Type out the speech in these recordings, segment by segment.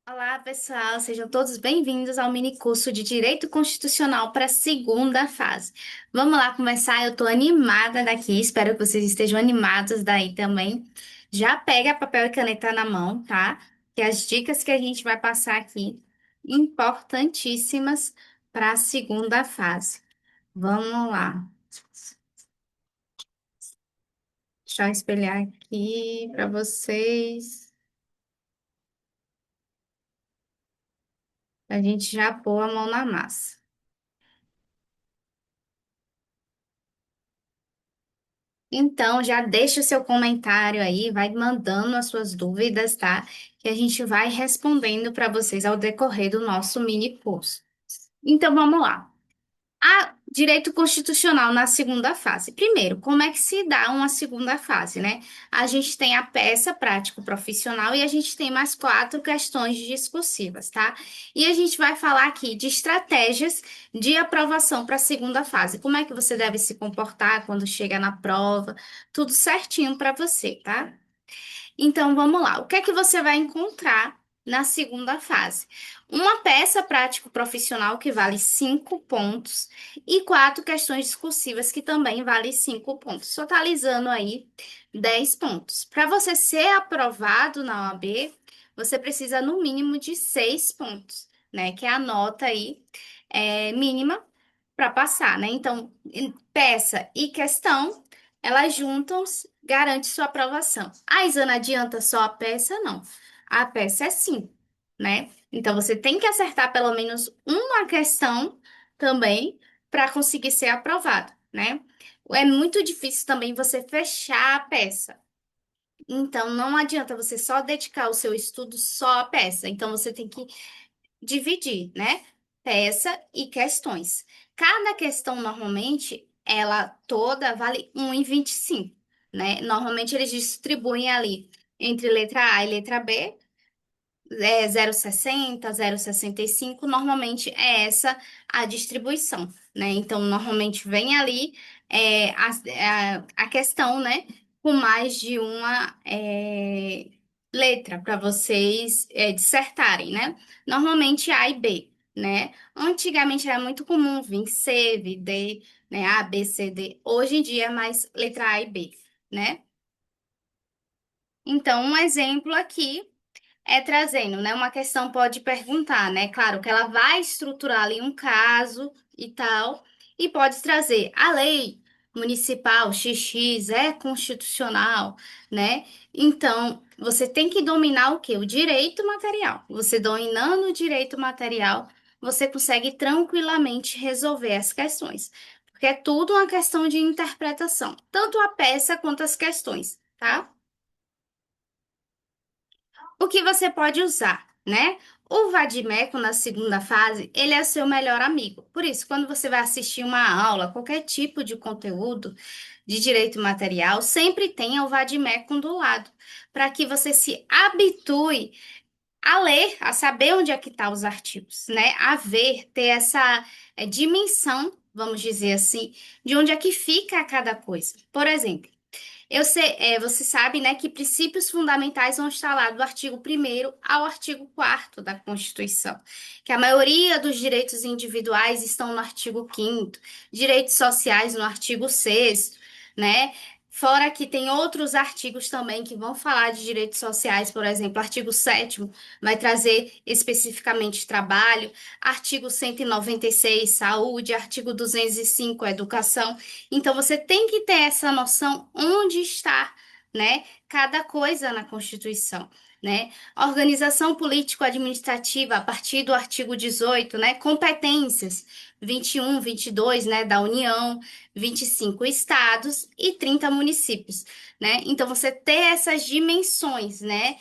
Olá, pessoal, sejam todos bem-vindos ao mini curso de Direito Constitucional para a segunda fase. Vamos lá começar. Eu estou animada daqui, espero que vocês estejam animados daí também. Já pega papel e caneta na mão, tá? Que as dicas que a gente vai passar aqui, importantíssimas para a segunda fase. Vamos lá. Deixa eu espelhar aqui para vocês. A gente já pôr a mão na massa. Então, já deixa o seu comentário aí, vai mandando as suas dúvidas, tá? Que a gente vai respondendo para vocês ao decorrer do nosso mini curso. Então, vamos lá. Direito constitucional na segunda fase. Primeiro, como é que se dá uma segunda fase, né? A gente tem a peça prático-profissional e a gente tem mais quatro questões discursivas, tá? E a gente vai falar aqui de estratégias de aprovação para a segunda fase. Como é que você deve se comportar quando chega na prova, tudo certinho para você, tá? Então vamos lá. O que é que você vai encontrar na segunda fase? Uma peça prático-profissional que vale 5 pontos e quatro questões discursivas que também vale 5 pontos, totalizando aí 10 pontos. Para você ser aprovado na OAB, você precisa no mínimo de 6 pontos, né? Que é a nota aí mínima para passar, né? Então, peça e questão, elas juntam, garante sua aprovação. A Isana adianta só a peça? Não. A peça é sim, né? Então, você tem que acertar pelo menos uma questão também para conseguir ser aprovado, né? É muito difícil também você fechar a peça. Então, não adianta você só dedicar o seu estudo só à peça. Então, você tem que dividir, né? Peça e questões. Cada questão, normalmente, ela toda vale 1,25, né? Normalmente, eles distribuem ali entre letra A e letra B, 0,60, 0,65. Normalmente, é essa a distribuição, né? Então, normalmente, vem ali a questão, né? Com mais de uma letra para vocês dissertarem, né? Normalmente A e B, né? Antigamente era muito comum vir C, vir D, né? A, B, C, D. Hoje em dia é mais letra A e B, né? Então, um exemplo aqui trazendo, né? Uma questão pode perguntar, né? Claro que ela vai estruturar ali um caso e tal, e pode trazer a lei municipal XX é constitucional, né? Então, você tem que dominar o quê? O direito material. Você dominando o direito material, você consegue tranquilamente resolver as questões. Porque é tudo uma questão de interpretação, tanto a peça quanto as questões, tá? O que você pode usar, né? O vadimeco na segunda fase, ele é seu melhor amigo. Por isso, quando você vai assistir uma aula, qualquer tipo de conteúdo de direito material, sempre tenha o vadimeco do lado, para que você se habitue a ler, a saber onde é que estão os artigos, né? A ver, ter essa dimensão, vamos dizer assim, de onde é que fica cada coisa. Por exemplo, você sabe, né, que princípios fundamentais vão estar lá do artigo 1º ao artigo 4º da Constituição, que a maioria dos direitos individuais estão no artigo 5º, direitos sociais no artigo 6º, né? Fora que tem outros artigos também que vão falar de direitos sociais, por exemplo, artigo 7º vai trazer especificamente trabalho, artigo 196, saúde, artigo 205, educação. Então, você tem que ter essa noção onde está, né, cada coisa na Constituição, né? Organização político-administrativa, a partir do artigo 18, né? Competências, 21, 22, né, da União, 25 estados e 30 municípios, né? Então, você ter essas dimensões, né?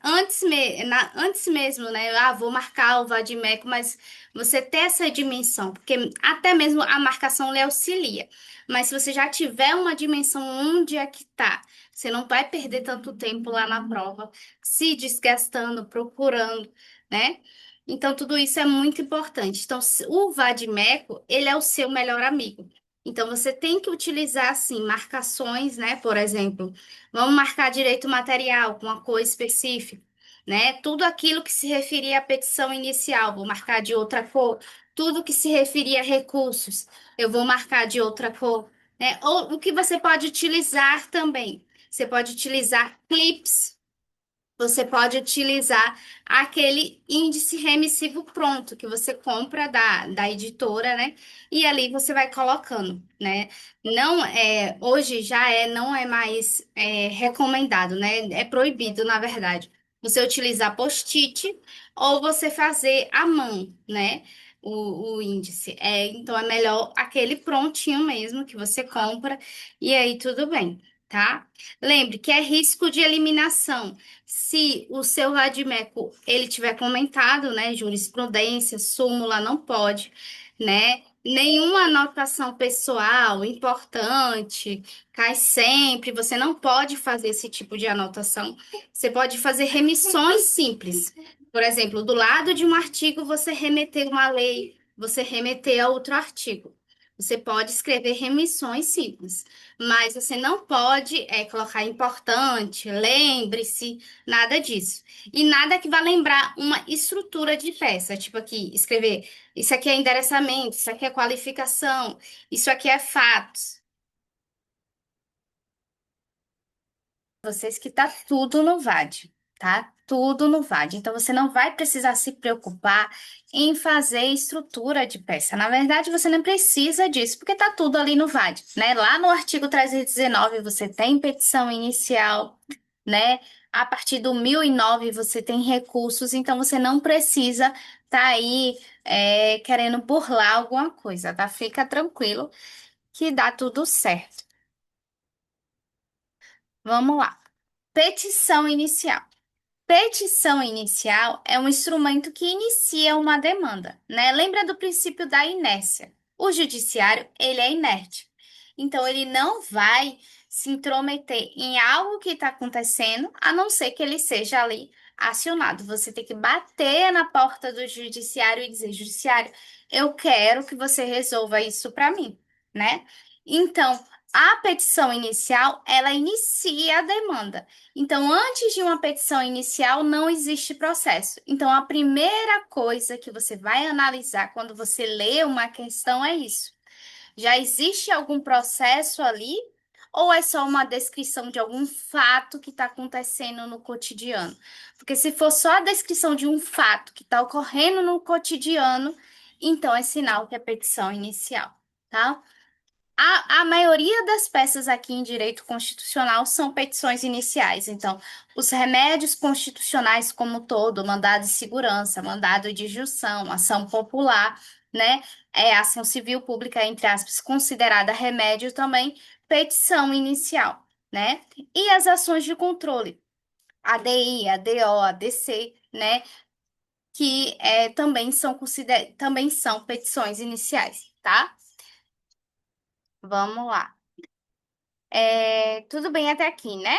Antes mesmo, né? Ah, vou marcar o vadimeco, mas você ter essa dimensão, porque até mesmo a marcação lhe auxilia. Mas se você já tiver uma dimensão onde é que tá, você não vai perder tanto tempo lá na prova, se desgastando, procurando, né? Então, tudo isso é muito importante. Então, o vadimeco, ele é o seu melhor amigo. Então, você tem que utilizar, assim, marcações, né? Por exemplo, vamos marcar direito material com uma cor específica. né? Tudo aquilo que se referia à petição inicial, vou marcar de outra cor. Tudo que se referia a recursos, eu vou marcar de outra cor, né? Ou o que você pode utilizar também. Você pode utilizar clips, você pode utilizar aquele índice remissivo pronto que você compra da editora, né? E ali você vai colocando, né? Não é, hoje já é, não é mais recomendado, né? É proibido, na verdade, você utilizar post-it ou você fazer à mão, né? O índice. Então é melhor aquele prontinho mesmo que você compra e aí tudo bem, tá? Lembre que é risco de eliminação. Se o seu vadimeco ele tiver comentado, né, jurisprudência, súmula, não pode, né? Nenhuma anotação pessoal importante cai sempre. Você não pode fazer esse tipo de anotação. Você pode fazer remissões simples. Por exemplo, do lado de um artigo, você remeter uma lei, você remeter a outro artigo. Você pode escrever remissões simples, mas você não pode colocar importante, lembre-se. Nada disso. E nada que vá lembrar uma estrutura de peça. Tipo aqui, escrever: isso aqui é endereçamento, isso aqui é qualificação, isso aqui é fatos. Vocês que tá tudo no VAD, tá? Tudo no VAD. Então você não vai precisar se preocupar em fazer estrutura de peça. Na verdade, você não precisa disso, porque tá tudo ali no VAD, né? Lá no artigo 319 você tem petição inicial, né? A partir do 1009 você tem recursos, então você não precisa tá aí querendo burlar alguma coisa, tá? Fica tranquilo que dá tudo certo. Vamos lá. Petição inicial. Petição inicial é um instrumento que inicia uma demanda, né? Lembra do princípio da inércia. O judiciário, ele é inerte. Então, ele não vai se intrometer em algo que está acontecendo, a não ser que ele seja ali acionado. Você tem que bater na porta do judiciário e dizer: judiciário, eu quero que você resolva isso para mim, né? Então, a petição inicial, ela inicia a demanda. Então, antes de uma petição inicial, não existe processo. Então, a primeira coisa que você vai analisar quando você lê uma questão é isso. Já existe algum processo ali? Ou é só uma descrição de algum fato que está acontecendo no cotidiano? Porque se for só a descrição de um fato que está ocorrendo no cotidiano, então é sinal que é petição inicial, tá? A maioria das peças aqui em direito constitucional são petições iniciais. Então, os remédios constitucionais como um todo, mandado de segurança, mandado de junção, ação popular, né? Ação civil pública, entre aspas, considerada remédio também, petição inicial, né? E as ações de controle, ADI, ADO, ADC, né? Que também são petições iniciais, tá? Vamos lá. Tudo bem até aqui, né?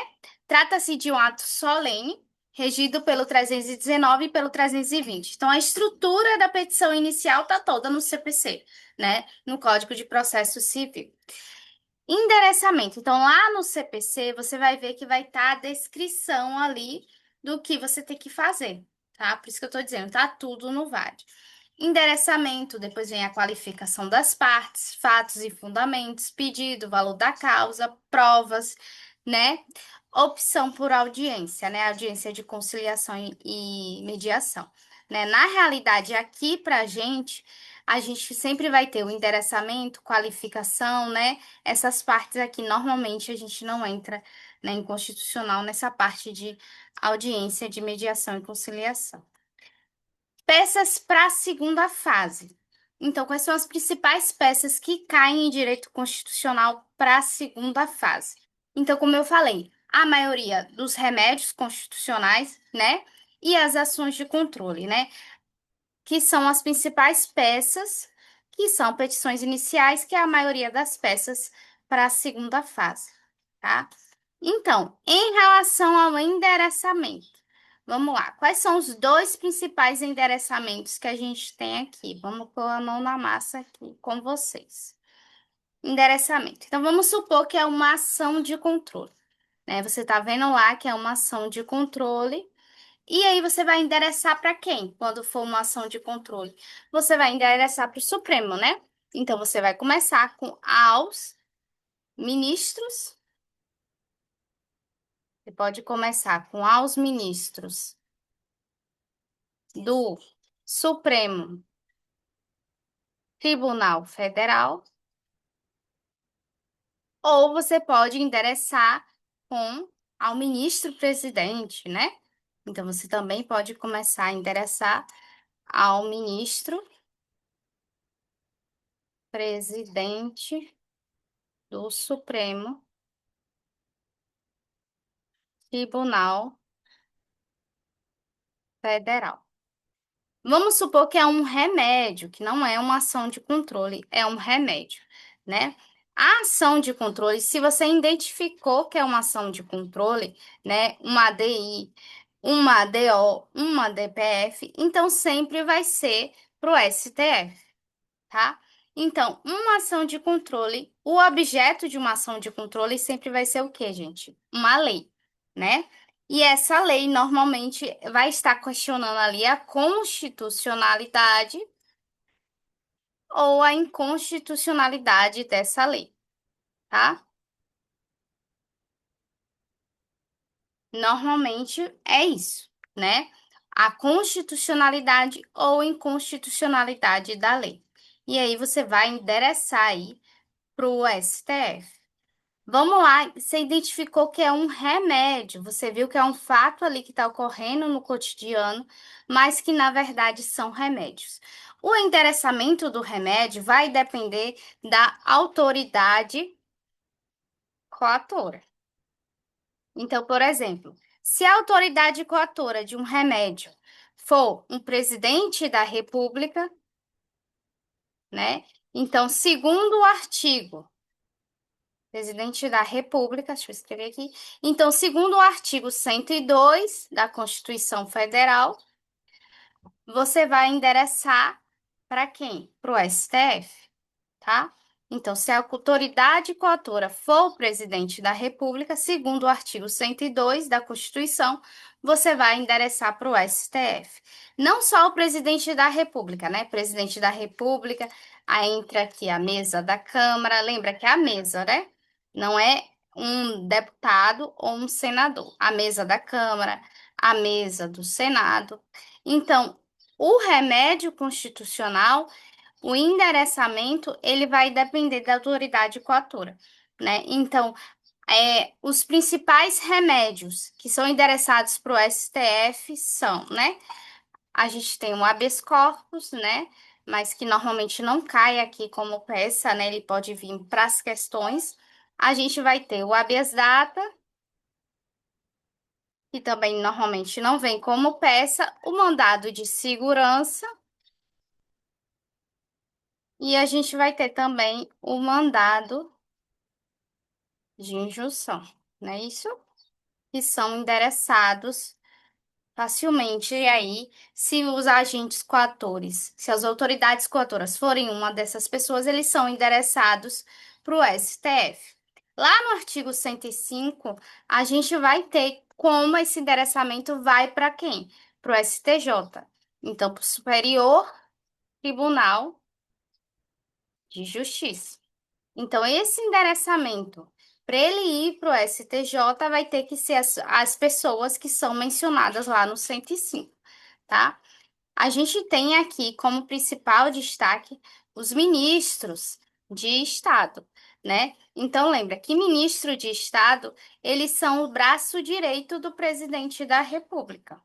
Trata-se de um ato solene, regido pelo 319 e pelo 320. Então, a estrutura da petição inicial está toda no CPC, né? No Código de Processo Civil. Endereçamento. Então, lá no CPC, você vai ver que vai estar a descrição ali do que você tem que fazer, tá? Por isso que eu estou dizendo, tá tudo no VAD. Endereçamento, depois vem a qualificação das partes, fatos e fundamentos, pedido, valor da causa, provas, né? Opção por audiência, né? Audiência de conciliação e mediação, né? Na realidade, aqui pra a gente sempre vai ter o endereçamento, qualificação, né? Essas partes aqui, normalmente, a gente não entra, né, em constitucional nessa parte de audiência de mediação e conciliação. Peças para a segunda fase. Então, quais são as principais peças que caem em direito constitucional para a segunda fase? Então, como eu falei, a maioria dos remédios constitucionais, né? E as ações de controle, né? Que são as principais peças, que são petições iniciais, que é a maioria das peças para a segunda fase, tá? Então, em relação ao endereçamento, vamos lá. Quais são os dois principais endereçamentos que a gente tem aqui? Vamos pôr a mão na massa aqui com vocês. Endereçamento. Então, vamos supor que é uma ação de controle, né? Você está vendo lá que é uma ação de controle E aí você vai endereçar para quem? Quando for uma ação de controle, você vai endereçar para o Supremo, né? Então você vai começar com aos ministros. Você pode começar com aos ministros do Supremo Tribunal Federal, ou você pode endereçar com ao ministro-presidente, né? Então você também pode começar a endereçar ao ministro-presidente do Supremo Tribunal Federal. Vamos supor que é um remédio, que não é uma ação de controle, é um remédio, né? A ação de controle, se você identificou que é uma ação de controle, né, uma ADI, uma ADO, uma DPF, então sempre vai ser para o STF, tá? Então, uma ação de controle, o objeto de uma ação de controle sempre vai ser o quê, gente? Uma lei, né? E essa lei normalmente vai estar questionando ali a constitucionalidade ou a inconstitucionalidade dessa lei, tá? Normalmente é isso, né? A constitucionalidade ou inconstitucionalidade da lei. E aí você vai endereçar aí para o STF. Vamos lá, você identificou que é um remédio, você viu que é um fato ali que está ocorrendo no cotidiano, mas que na verdade são remédios. O endereçamento do remédio vai depender da autoridade coatora. Então, por exemplo, se a autoridade coatora de um remédio for um presidente da República, né? Então, segundo o artigo Presidente da República, deixa eu escrever aqui. Então, segundo o artigo 102 da Constituição Federal, você vai endereçar para quem? Para o STF, tá? Então, se a autoridade coatora for o presidente da República, segundo o artigo 102 da Constituição, você vai endereçar para o STF. Não só o presidente da República, né? Presidente da República, aí entra aqui a mesa da Câmara, lembra que é a mesa, né? Não é um deputado ou um senador. A mesa da Câmara, a mesa do Senado. Então, o remédio constitucional, o endereçamento, ele vai depender da autoridade coatora, né? Então, os principais remédios que são endereçados para o STF são, né? A gente tem o habeas corpus, né? Mas que normalmente não cai aqui como peça, né? Ele pode vir para as questões. A gente vai ter o habeas data, que também normalmente não vem como peça, o mandado de segurança, e a gente vai ter também o mandado de injunção, não é isso? Que são endereçados facilmente. E aí, se os agentes coatores, se as autoridades coatoras forem uma dessas pessoas, eles são endereçados para o STF. Lá no artigo 105, a gente vai ter como esse endereçamento vai para quem? Para o STJ. Então, para o Superior Tribunal de Justiça. Então, esse endereçamento, para ele ir para o STJ, vai ter que ser as pessoas que são mencionadas lá no 105, tá? A gente tem aqui como principal destaque os ministros de Estado, né? Então, lembra que ministro de Estado, eles são o braço direito do presidente da República,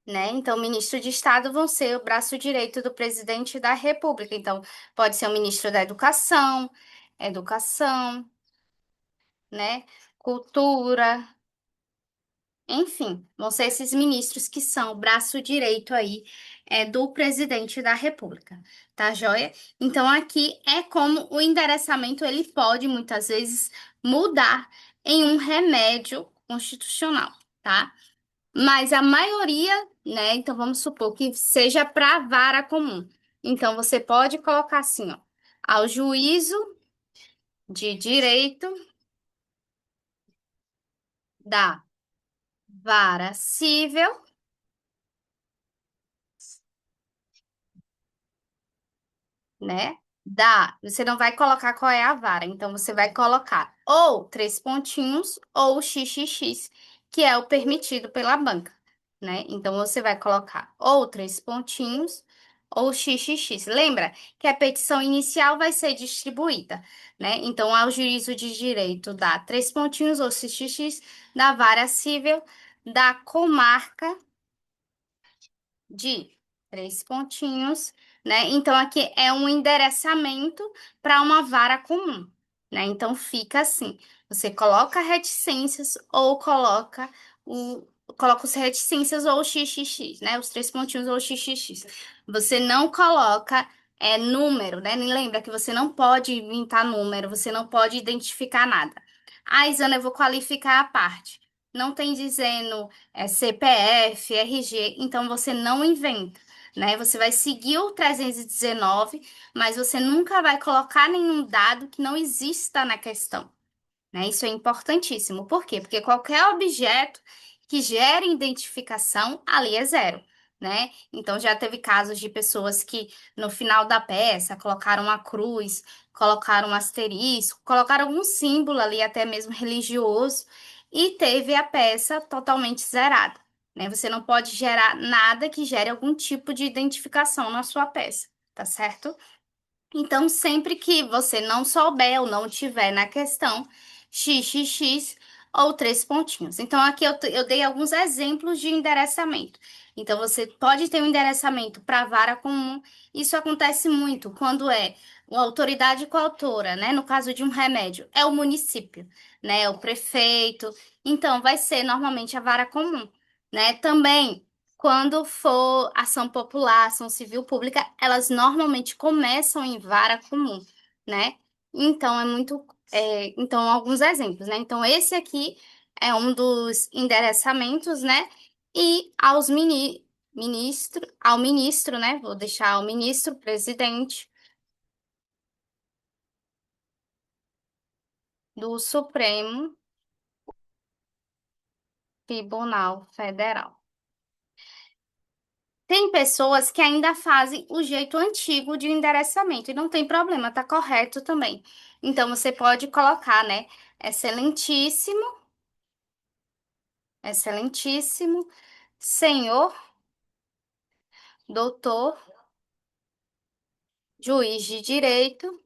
né? Então, ministro de Estado vão ser o braço direito do presidente da República. Então, pode ser o ministro da Educação, né? Cultura, enfim, vão ser esses ministros que são o braço direito aí do presidente da República, tá joia? Então, aqui é como o endereçamento ele pode muitas vezes mudar em um remédio constitucional, tá? Mas a maioria, né? Então, vamos supor que seja para vara comum. Então, você pode colocar assim, ó, ao juízo de direito da vara cível, né? Você não vai colocar qual é a vara, então você vai colocar ou três pontinhos ou XXX, que é o permitido pela banca, né? Então você vai colocar ou três pontinhos ou XXX. Lembra que a petição inicial vai ser distribuída, né? Então ao juízo de direito dá três pontinhos ou XXX da vara cível da comarca de três pontinhos, né? Então, aqui é um endereçamento para uma vara comum, né? Então, fica assim: você coloca reticências ou coloca os reticências ou XXX, né? Os três pontinhos ou XXX. Você não coloca número, né? Lembra que você não pode inventar número, você não pode identificar nada. Ah, Isana, eu vou qualificar a parte. Não tem dizendo CPF, RG, então você não inventa, né? Você vai seguir o 319, mas você nunca vai colocar nenhum dado que não exista na questão, né? Isso é importantíssimo. Por quê? Porque qualquer objeto que gere identificação, ali é zero, né? Então já teve casos de pessoas que no final da peça colocaram uma cruz, colocaram um asterisco, colocaram algum símbolo ali, até mesmo religioso, e teve a peça totalmente zerada, né? Você não pode gerar nada que gere algum tipo de identificação na sua peça, tá certo? Então, sempre que você não souber ou não tiver na questão XXX ou três pontinhos. Então, aqui eu dei alguns exemplos de endereçamento. Então, você pode ter um endereçamento para vara comum. Isso acontece muito quando é uma autoridade coautora, né? No caso de um remédio, é o município, né? É o prefeito. Então, vai ser normalmente a vara comum, né? Também. Quando for ação popular, ação civil pública, elas normalmente começam em vara comum, né? Então, então, alguns exemplos, né? Então, esse aqui é um dos endereçamentos, né? E ao ministro, né? Vou deixar ao ministro, presidente do Supremo Tribunal Federal. Tem pessoas que ainda fazem o jeito antigo de endereçamento e não tem problema, tá correto também. Então você pode colocar, né? Excelentíssimo, excelentíssimo, senhor, doutor, juiz de direito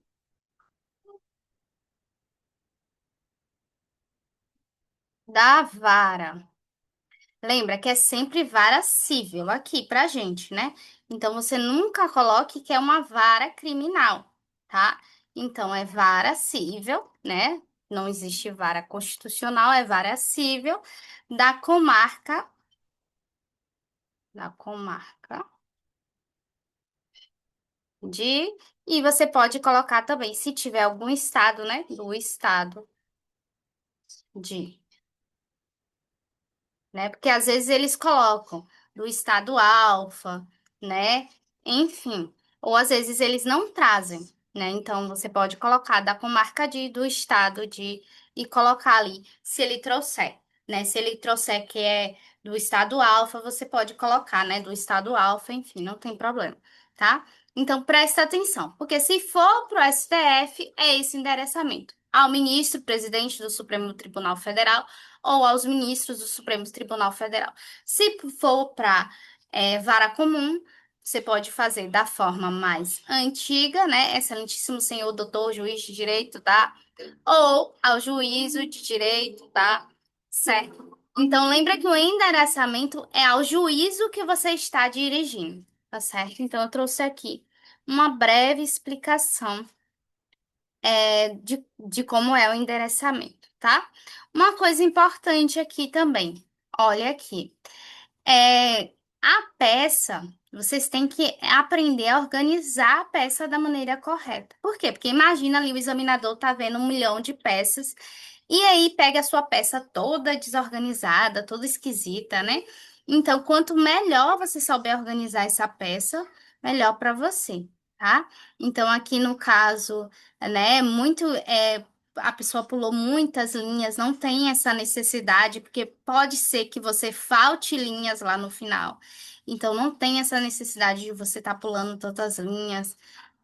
da vara. Lembra que é sempre vara civil aqui pra gente, né? Então você nunca coloque que é uma vara criminal, tá? Então é vara civil, né? Não existe vara constitucional, é vara civil da comarca de e você pode colocar também, se tiver algum estado, né? Do estado de né? Porque às vezes eles colocam do estado alfa, né? Enfim, ou às vezes eles não trazem, né? Então você pode colocar da comarca do estado de e colocar ali se ele trouxer, né? Se ele trouxer que é do estado alfa, você pode colocar, né? Do estado alfa, enfim, não tem problema, tá? Então presta atenção, porque se for para o STF, é esse endereçamento. Ao ministro, presidente do Supremo Tribunal Federal, ou aos ministros do Supremo Tribunal Federal. Se for para vara comum, você pode fazer da forma mais antiga, né? Excelentíssimo senhor doutor juiz de direito, tá? Ou ao juízo de direito, tá? Certo. Então, lembra que o endereçamento é ao juízo que você está dirigindo, tá certo? Então, eu trouxe aqui uma breve explicação de como é o endereçamento, tá? Uma coisa importante aqui também, olha aqui, é, a peça, vocês têm que aprender a organizar a peça da maneira correta. Por quê? Porque imagina ali o examinador tá vendo 1 milhão de peças e aí pega a sua peça toda desorganizada, toda esquisita, né? Então, quanto melhor você souber organizar essa peça, melhor para você, tá? Então, aqui no caso, né, muito. a pessoa pulou muitas linhas, não tem essa necessidade, porque pode ser que você falte linhas lá no final. Então, não tem essa necessidade de você estar pulando tantas linhas,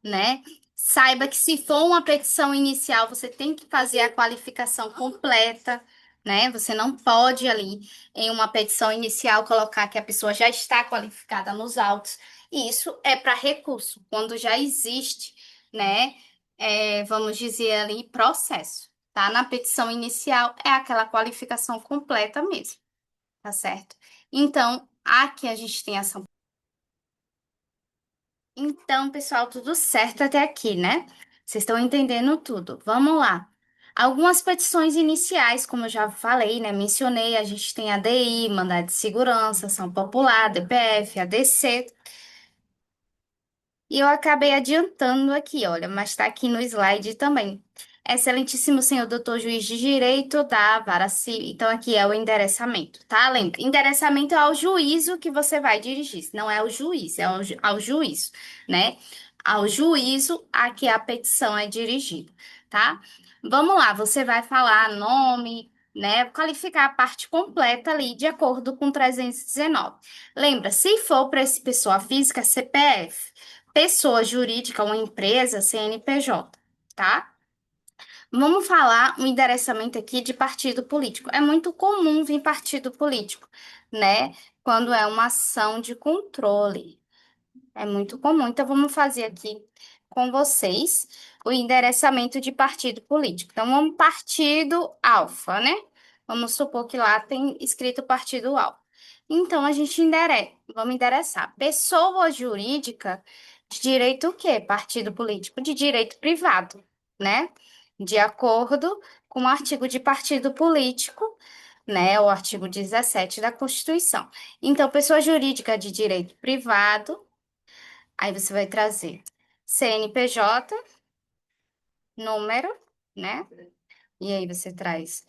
né? Saiba que se for uma petição inicial, você tem que fazer a qualificação completa, né? Você não pode ali em uma petição inicial colocar que a pessoa já está qualificada nos autos. E isso é para recurso, quando já existe, né? Vamos dizer ali, processo, tá? Na petição inicial é aquela qualificação completa mesmo, tá certo? Então, aqui a gente tem essa. Então, pessoal, tudo certo até aqui, né? Vocês estão entendendo tudo. Vamos lá. Algumas petições iniciais, como eu já falei, né? Mencionei, a gente tem a ADI, Mandado de Segurança, Ação Popular, DPF, ADC. E eu acabei adiantando aqui, olha, mas está aqui no slide também. Excelentíssimo senhor doutor juiz de direito da vara civil. Então, aqui é o endereçamento, tá? Lembra? Endereçamento é ao juízo que você vai dirigir, não é ao juiz, é ao juízo, né? Ao juízo a que a petição é dirigida, tá? Vamos lá, você vai falar nome, né? Qualificar a parte completa ali, de acordo com 319. Lembra, se for para essa pessoa física, CPF. Pessoa jurídica, uma empresa, CNPJ, tá? Vamos falar um endereçamento aqui de partido político. É muito comum vir partido político, né? Quando é uma ação de controle. É muito comum. Então, vamos fazer aqui com vocês o endereçamento de partido político. Então, vamos partido Alfa, né? Vamos supor que lá tem escrito partido Alfa. Então, a gente vamos endereçar. Pessoa jurídica de direito o quê? Partido político de direito privado, né? De acordo com o artigo de partido político, né? O artigo 17 da Constituição. Então, pessoa jurídica de direito privado. Aí você vai trazer CNPJ, número, né? E aí você traz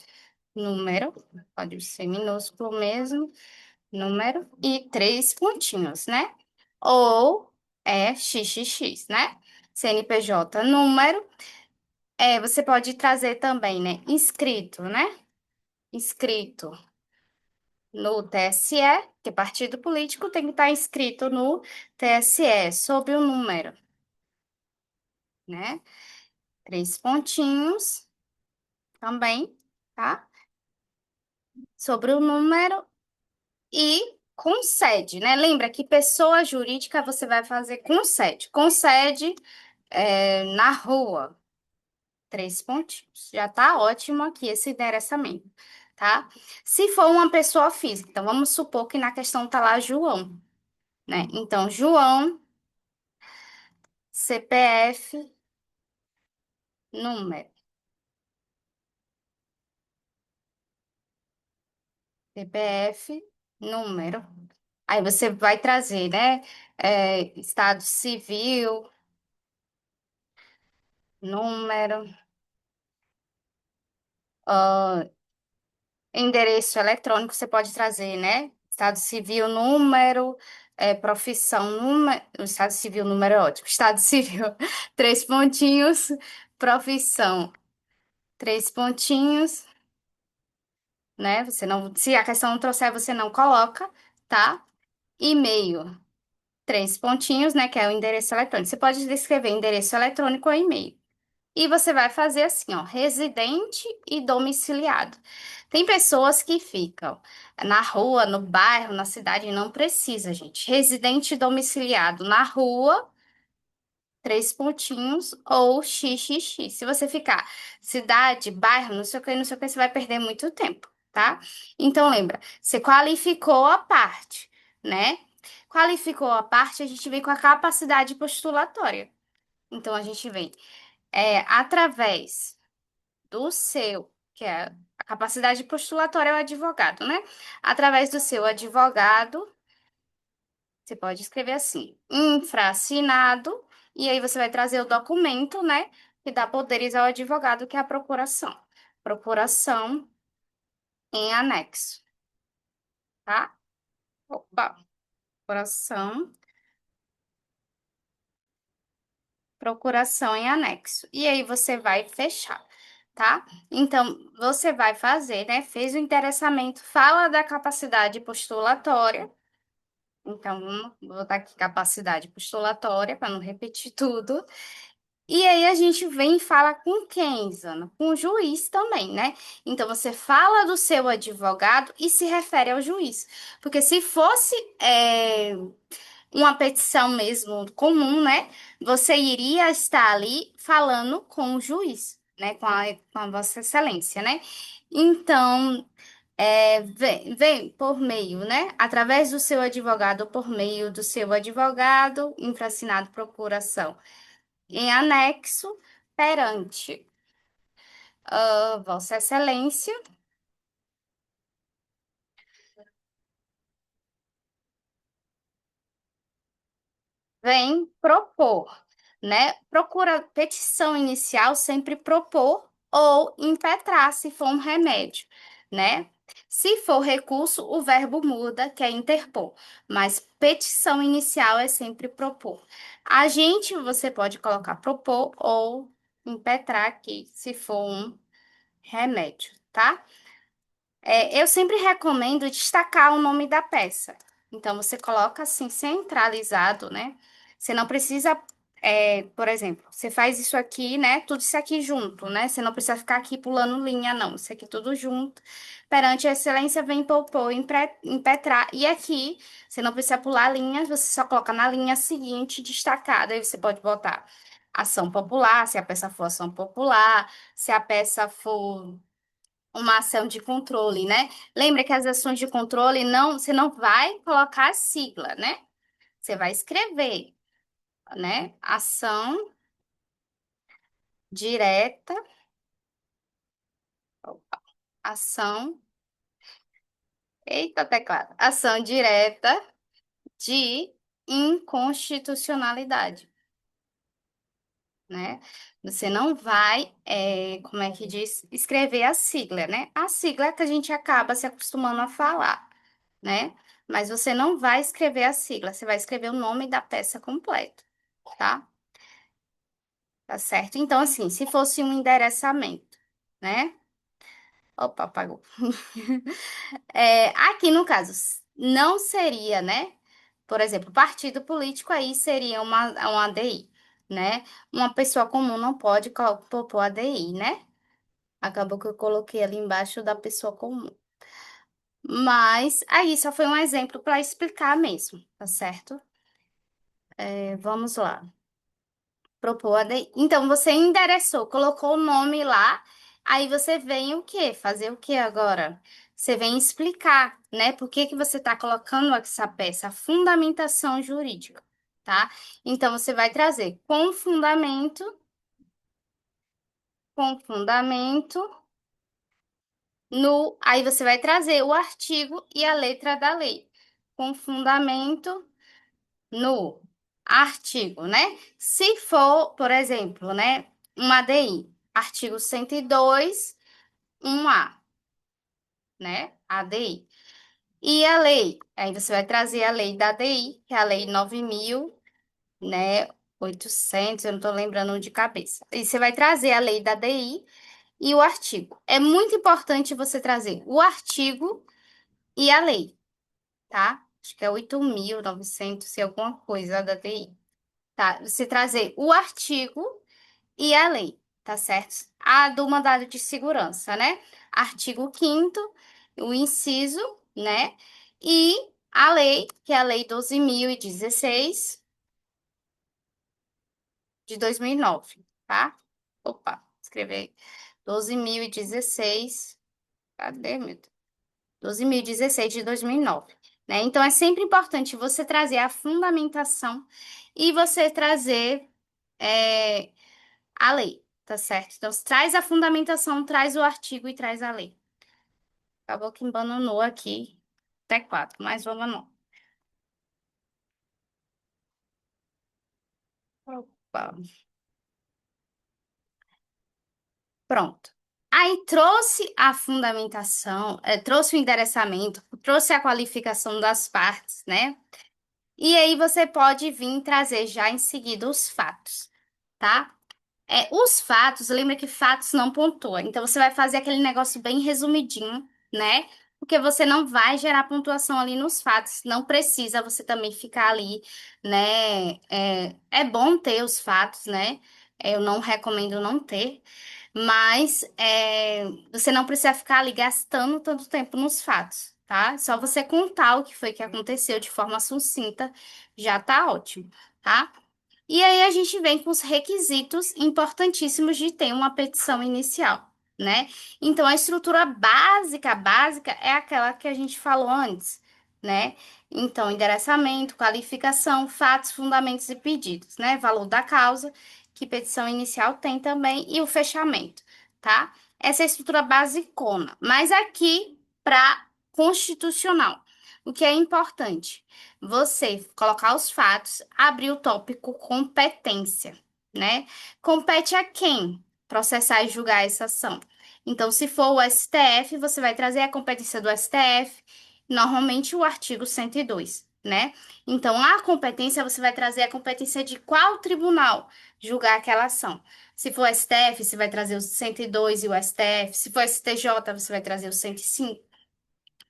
número, pode ser minúsculo mesmo, número e três pontinhos, né? Ou é XXX, né? CNPJ, número. Você pode trazer também, né? Inscrito, né? Inscrito no TSE, que partido político tem que estar inscrito no TSE, sob o número, né? Três pontinhos também, tá? Sobre o número e com sede, né? Lembra que pessoa jurídica você vai fazer com sede. Com sede na rua, três pontinhos. Já tá ótimo aqui esse endereçamento, tá? Se for uma pessoa física, então vamos supor que na questão tá lá João, né? Então, João, CPF, número. CPF, número. Aí você vai trazer, né? Estado civil, número, ah, endereço eletrônico, você pode trazer, né? Estado civil, número, profissão, número. O estado civil, número é ótimo. Estado civil, três pontinhos, profissão, três pontinhos, né? Você não, se a questão não trouxer, você não coloca, tá? E-mail. Três pontinhos, né, que é o endereço eletrônico. Você pode descrever endereço eletrônico ou e-mail. E você vai fazer assim, ó, residente e domiciliado. Tem pessoas que ficam na rua, no bairro, na cidade, não precisa, gente. Residente e domiciliado na rua, três pontinhos ou XXX. Se você ficar cidade, bairro, não sei o que, não sei o que, você vai perder muito tempo, tá? Então, lembra, você qualificou a parte, né? Qualificou a parte, a gente vem com a capacidade postulatória. Então, a gente vem através do seu, que é a capacidade postulatória é o advogado, né? Através do seu advogado, você pode escrever assim, infraassinado, e aí você vai trazer o documento, né? Que dá poderes ao advogado, que é a procuração. Procuração em anexo, tá? Opa, procuração, procuração em anexo. E aí você vai fechar. tá? Então, você vai fazer, né? Fez o interessamento, fala da capacidade postulatória. Então, vamos botar aqui capacidade postulatória, para não repetir tudo. E aí a gente vem e fala com quem, Isana? Com o juiz também, né? Então você fala do seu advogado e se refere ao juiz. Porque se fosse uma petição mesmo comum, né? Você iria estar ali falando com o juiz, né? Com a Vossa Excelência, né? Então, vem por meio, né? Através do seu advogado, ou por meio do seu advogado, infracinado procuração em anexo perante Vossa Excelência, vem propor, né? Procura petição inicial sempre propor ou impetrar, se for um remédio, né? Se for recurso, o verbo muda, que é interpor, mas petição inicial é sempre propor. A gente, você pode colocar propor ou impetrar aqui, se for um remédio, tá? Eu sempre recomendo destacar o nome da peça. Então, você coloca assim, centralizado, né? Você não precisa, por exemplo, você faz isso aqui, né? Tudo isso aqui junto, né? Você não precisa ficar aqui pulando linha, não. Isso aqui tudo junto. Perante a excelência, vem propor, impetrar. E aqui, você não precisa pular linhas, você só coloca na linha seguinte, destacada. Aí você pode botar ação popular, se a peça for ação popular, se a peça for uma ação de controle, né? Lembra que as ações de controle não, você não vai colocar a sigla, né? Você vai escrever, né? Ação direta, ação, eita, teclado, ação direta de inconstitucionalidade, né? Você não vai, como é que diz, escrever a sigla, né? A sigla é que a gente acaba se acostumando a falar, né? Mas você não vai escrever a sigla, você vai escrever o nome da peça completo, tá? Tá certo? Então, assim, se fosse um endereçamento, né? Opa, apagou. Aqui no caso, não seria, né? Por exemplo, partido político aí seria uma ADI, né? Uma pessoa comum não pode propor ADI, né? Acabou que eu coloquei ali embaixo da pessoa comum. Mas aí só foi um exemplo para explicar mesmo, tá certo? Vamos lá. Propor ADI. Então, você endereçou, colocou o nome lá, aí você vem o quê? Fazer o quê agora? Você vem explicar, né? Por que que você está colocando essa peça? A fundamentação jurídica, tá? Então, você vai trazer com fundamento no... Aí você vai trazer o artigo e a letra da lei. Com fundamento no artigo, né? Se for, por exemplo, né, uma ADI, artigo 102, 1A, né? ADI. E a lei, aí você vai trazer a lei da ADI, que é a lei 9.000, né, 800, eu não estou lembrando de cabeça. E você vai trazer a lei da ADI e o artigo. É muito importante você trazer o artigo e a lei, tá? Acho que é 8.900 e alguma coisa da ADI. Tá, você trazer o artigo e a lei, tá certo? A do mandado de segurança, né? Artigo 5º, o inciso, né? E a lei, que é a lei 12.016 de 2009, tá? Opa, escrever 12.016, cadê, meu Deus? 12.016 de 2009, né? Então, é sempre importante você trazer a fundamentação e você trazer é, a lei, tá certo? Então, traz a fundamentação, traz o artigo e traz a lei. Acabou que embananou aqui. Até quatro, mas vamos não. Opa. Pronto. Aí trouxe a fundamentação, trouxe o endereçamento, trouxe a qualificação das partes, né? E aí você pode vir trazer já em seguida os fatos, tá? Os fatos, lembra que fatos não pontua. Então você vai fazer aquele negócio bem resumidinho, né? Porque você não vai gerar pontuação ali nos fatos. Não precisa você também ficar ali, né? É bom ter os fatos, né? Eu não recomendo não ter. Mas você não precisa ficar ali gastando tanto tempo nos fatos, tá? Só você contar o que foi que aconteceu de forma sucinta, já tá ótimo, tá? E aí a gente vem com os requisitos importantíssimos de ter uma petição inicial, né? Então a estrutura básica é aquela que a gente falou antes, né? Então, endereçamento, qualificação, fatos, fundamentos e pedidos, né? Valor da causa, que petição inicial tem também, e o fechamento, tá? Essa é a estrutura basicona. Mas aqui para constitucional, o que é importante? Você colocar os fatos, abrir o tópico competência, né? Compete a quem processar e julgar essa ação. Então, se for o STF, você vai trazer a competência do STF, normalmente o artigo 102, né? Então, a competência, você vai trazer a competência de qual tribunal julgar aquela ação. Se for o STF, você vai trazer o 102 e o STF. Se for o STJ, você vai trazer o 105.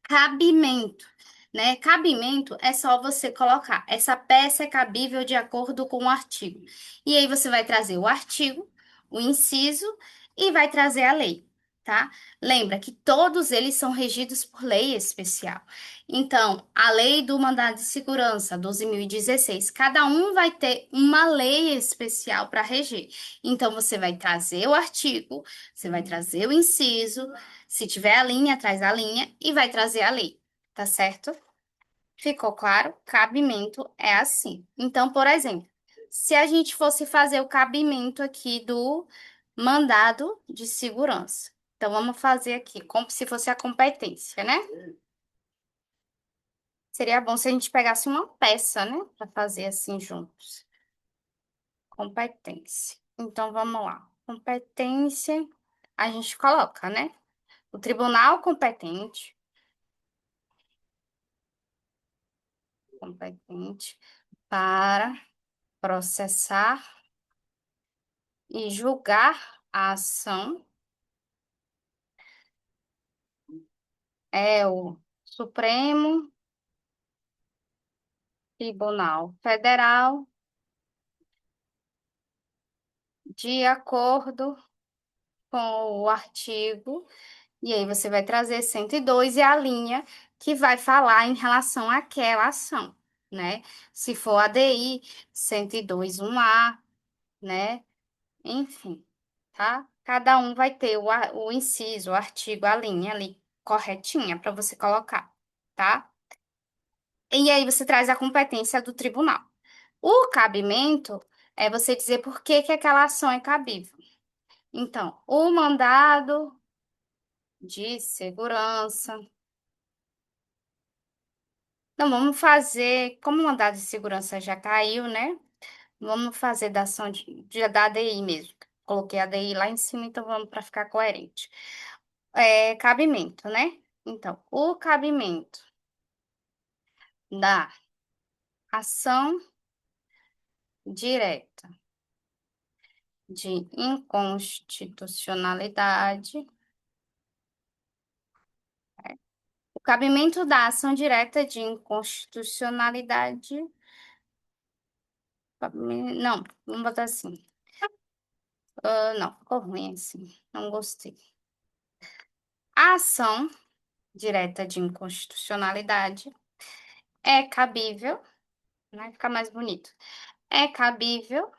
Cabimento, né? Cabimento é só você colocar. Essa peça é cabível de acordo com o artigo. E aí você vai trazer o artigo, o inciso e vai trazer a lei, tá? Lembra que todos eles são regidos por lei especial. Então, a lei do mandado de segurança, 12.016, cada um vai ter uma lei especial para reger. Então, você vai trazer o artigo, você vai trazer o inciso. Se tiver a linha, traz a linha e vai trazer a lei, tá certo? Ficou claro? Cabimento é assim. Então, por exemplo, se a gente fosse fazer o cabimento aqui do mandado de segurança. Então, vamos fazer aqui, como se fosse a competência, né? Seria bom se a gente pegasse uma peça, né? Para fazer assim juntos. Competência. Então, vamos lá. Competência, a gente coloca, né? O tribunal competente para processar e julgar a ação é o Supremo Tribunal Federal, de acordo com o artigo, e aí você vai trazer 102 e a linha que vai falar em relação àquela ação, né? Se for ADI, 102, 1A, né? Enfim, tá? Cada um vai ter o inciso, o artigo, a linha ali corretinha para você colocar, tá? E aí você traz a competência do tribunal. O cabimento é você dizer por que que aquela ação é cabível. Então, o mandado de segurança. Não, vamos fazer, como o mandado de segurança já caiu, né? Vamos fazer da ação da ADI mesmo. Coloquei a ADI lá em cima, então vamos para ficar coerente. Cabimento, né? Então, o cabimento da ação direta de inconstitucionalidade, o cabimento da ação direta de inconstitucionalidade, não, vamos botar assim. Não, ficou ruim assim, não gostei. A ação direta de inconstitucionalidade é cabível, né? Fica mais bonito. É cabível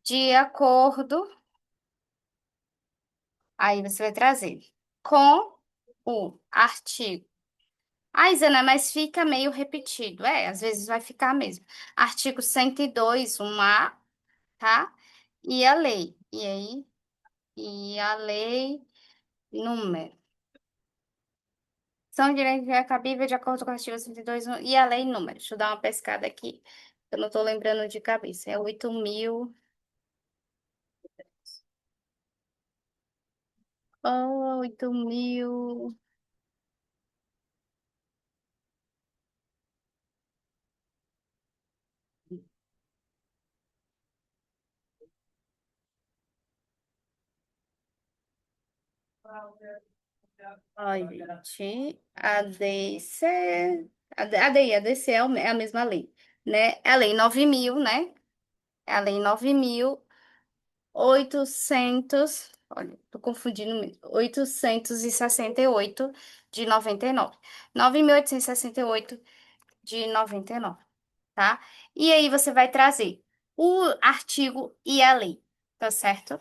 de acordo. Aí você vai trazer com o artigo. Ai, Zana, mas fica meio repetido. Às vezes vai ficar mesmo. Artigo 102, 1A, tá? E a lei. E aí? E a lei número. São direitos cabíveis de acordo com o artigo 102 e a lei número. Deixa eu dar uma pescada aqui. Eu não estou lembrando de cabeça. É 8.000. Oh, 8.000. Ai, gente, ADC é a mesma lei, né? É a lei 9.000, né? É a lei 9.800, olha, tô confundindo mesmo, 868 de 99. 9.868 de 99, tá? E aí você vai trazer o artigo e a lei, tá certo?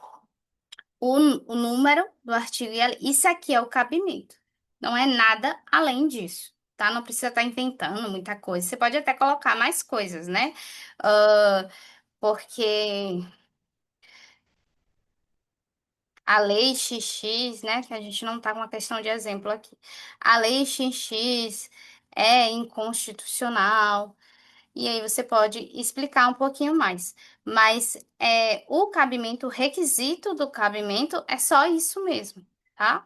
O número do artigo e a lei. Isso aqui é o cabimento. Não é nada além disso, tá? Não precisa estar inventando muita coisa. Você pode até colocar mais coisas, né? Porque a lei XX, né? Que a gente não tá com uma questão de exemplo aqui. A lei XX é inconstitucional. E aí você pode explicar um pouquinho mais. Mas o cabimento, o requisito do cabimento é só isso mesmo, tá?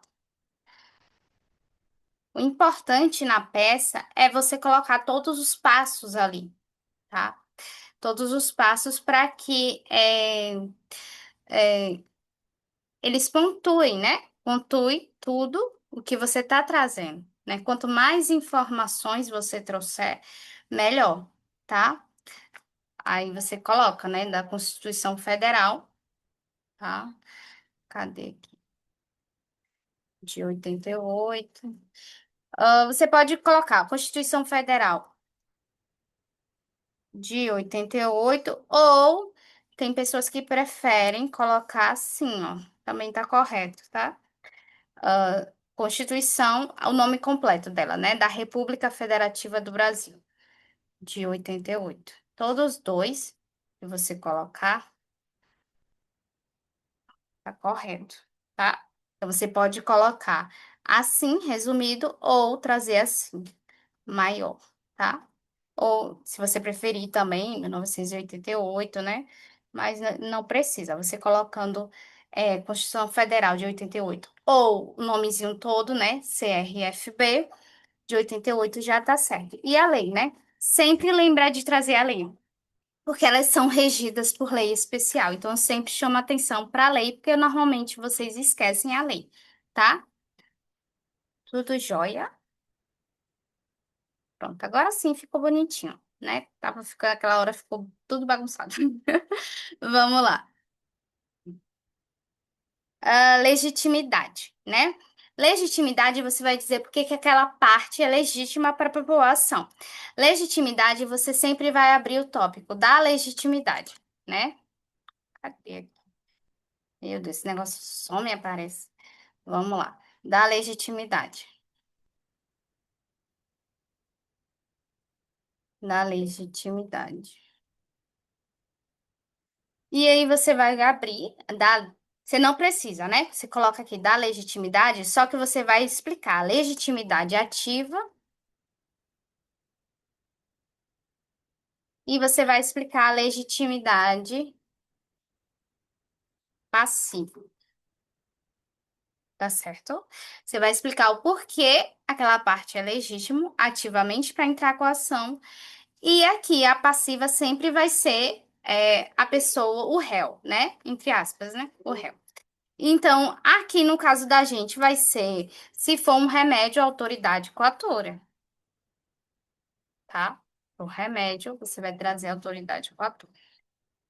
O importante na peça é você colocar todos os passos ali, tá? Todos os passos para que eles pontuem, né? Pontue tudo o que você está trazendo, né? Quanto mais informações você trouxer, melhor, tá? Aí você coloca, né? Da Constituição Federal, tá? Cadê aqui? De 88. Você pode colocar Constituição Federal de 88 ou tem pessoas que preferem colocar assim, ó. Também tá correto, tá? Constituição, o nome completo dela, né? Da República Federativa do Brasil, de 88. Todos dois que você colocar, tá correto, tá? Então você pode colocar assim, resumido, ou trazer assim, maior, tá? Ou, se você preferir também, 1988, né? Mas não precisa, você colocando Constituição Federal de 88 ou o nomezinho todo, né? CRFB de 88 já tá certo. E a lei, né? Sempre lembrar de trazer a lei, porque elas são regidas por lei especial. Então, eu sempre chamo atenção para a lei, porque normalmente vocês esquecem a lei, tá? Tudo jóia? Pronto, agora sim ficou bonitinho, né? Tava ficando, aquela hora ficou tudo bagunçado. Vamos lá. Legitimidade, né? Legitimidade, você vai dizer por que que aquela parte é legítima para a população. Legitimidade, você sempre vai abrir o tópico da legitimidade, né? Cadê aqui? Meu Deus, esse negócio só me aparece. Vamos lá. Da legitimidade. Da legitimidade. E aí você vai abrir, você não precisa, né? Você coloca aqui da legitimidade, só que você vai explicar a legitimidade ativa e você vai explicar a legitimidade passiva, tá certo? Você vai explicar o porquê aquela parte é legítimo ativamente para entrar com a ação. E aqui a passiva sempre vai ser a pessoa, o réu, né? Entre aspas, né? O réu. Então, aqui no caso da gente, vai ser se for um remédio, a autoridade coatora, tá? O remédio, você vai trazer a autoridade coatora.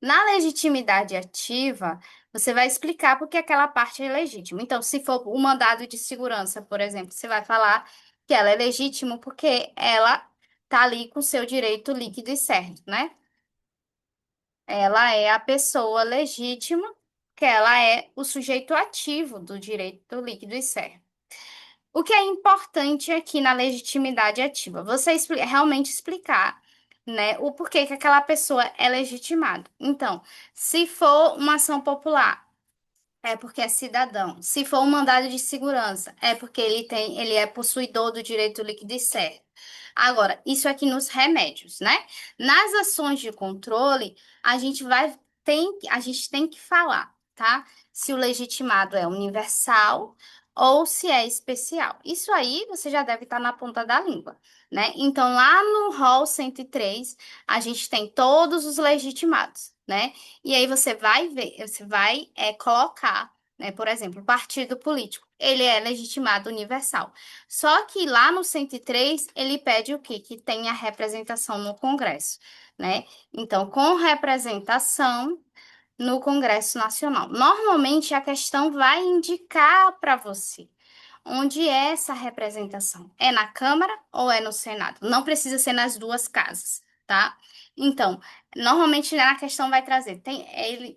Na legitimidade ativa, você vai explicar por que aquela parte é legítima. Então, se for o mandado de segurança, por exemplo, você vai falar que ela é legítima porque ela tá ali com seu direito líquido e certo, né? Ela é a pessoa legítima, que ela é o sujeito ativo do direito líquido e certo. O que é importante aqui na legitimidade ativa? Você realmente explicar, né, o porquê que aquela pessoa é legitimada. Então, se for uma ação popular, é porque é cidadão. Se for um mandado de segurança, é porque ele é possuidor do direito líquido e certo. Agora, isso aqui nos remédios, né? Nas ações de controle, a gente tem que falar, tá? Se o legitimado é universal ou se é especial. Isso aí você já deve estar na ponta da língua, né? Então, lá no rol 103, a gente tem todos os legitimados, né? E aí você vai ver, você vai colocar, né? Por exemplo, partido político. ele é legitimado universal. Só que lá no 103 ele pede o quê? Que tenha representação no Congresso, né? Então, com representação no Congresso Nacional. Normalmente, a questão vai indicar para você. Onde é essa representação? É na Câmara ou é no Senado? Não precisa ser nas duas casas, tá? Então, normalmente na questão vai trazer,